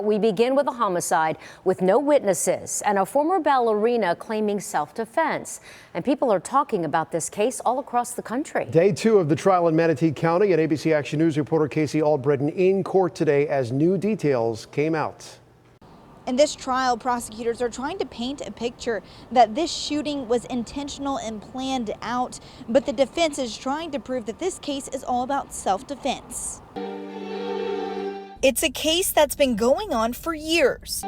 We begin with a homicide with no witnesses and a former ballerina claiming self-defense. And people are talking about this case all across the country. Day 2 of the trial in Manatee County, and ABC Action News reporter Casey Albritton in court today as new details came out. In this trial, prosecutors are trying to paint a picture that this shooting was intentional and planned out, but the defense is trying to prove that this case is all about self-defense. It's a case that's been going on for years.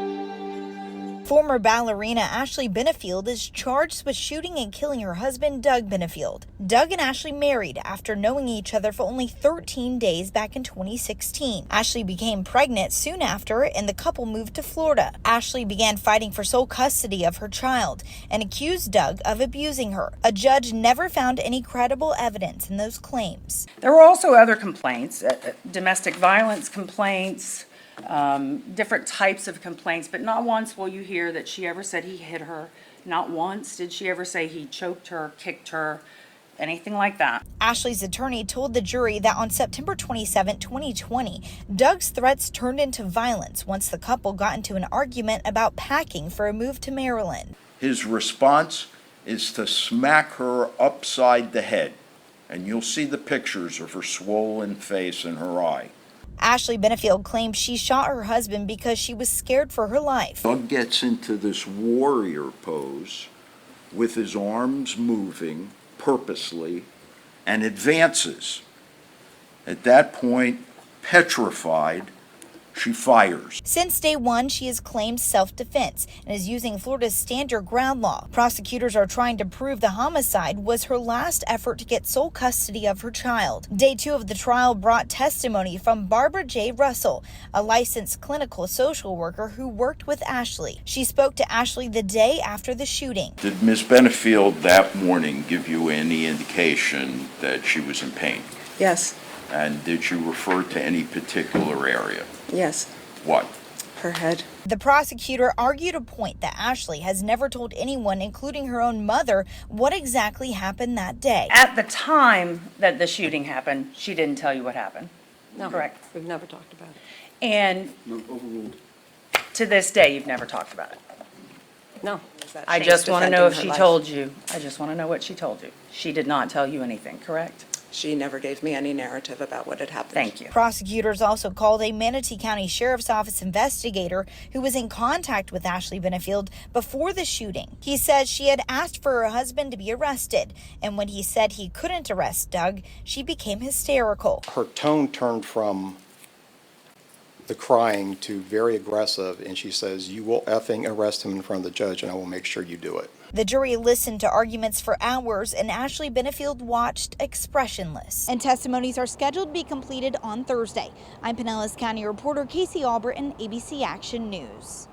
Former ballerina Ashley Benefield is charged with shooting and killing her husband, Doug Benefield. Doug and Ashley married after knowing each other for only 13 days back in 2016. Ashley became pregnant soon after, and the couple moved to Florida. Ashley began fighting for sole custody of her child and accused Doug of abusing her. A judge never found any credible evidence in those claims. There were also other complaints, domestic violence complaints, different types of complaints, but not once will you hear that she ever said he hit her. Not once did she ever say he choked her, kicked her, anything like that. Ashley's attorney told the jury that on September 27, 2020, Doug's threats turned into violence once the couple got into an argument about packing for a move to Maryland. His response is to smack her upside the head, and you'll see the pictures of her swollen face and her eye. Ashley Benefield claims she shot her husband because she was scared for her life. Doug gets into this warrior pose with his arms moving purposely and advances. At that point, petrified, she fires. Since day one, she has claimed self-defense and is using Florida's stand your ground law. Prosecutors are trying to prove the homicide was her last effort to get sole custody of her child. Day 2 of the trial brought testimony from Barbara J. Russell, a licensed clinical social worker who worked with Ashley. She spoke to Ashley the day after the shooting. Did Ms. Benefield that morning give you any indication that she was in pain? Yes. And did you refer to any particular area? Yes. What? Her head. The prosecutor argued a point that Ashley has never told anyone, including her own mother, what exactly happened that day. At the time that the shooting happened, she didn't tell you what happened. No. Correct. We've never talked about it. And No, overruled. to this day, you've never talked about it. No. I just want to know if she told you. I just want to know what she told you. She did not tell you anything, correct? She never gave me any narrative about what had happened. Thank you. Prosecutors also called a Manatee County Sheriff's Office investigator who was in contact with Ashley Benefield before the shooting. He says she had asked for her husband to be arrested, and when he said he couldn't arrest Doug, she became hysterical. Her tone turned from the crying to very aggressive, and she says, "You will effing arrest him in front of the judge, and I will make sure you do it." The jury listened to arguments for hours, and Ashley Benefield watched expressionless. And testimonies are scheduled to be completed on Thursday. I'm Pinellas County reporter Casey Albritton, ABC Action News.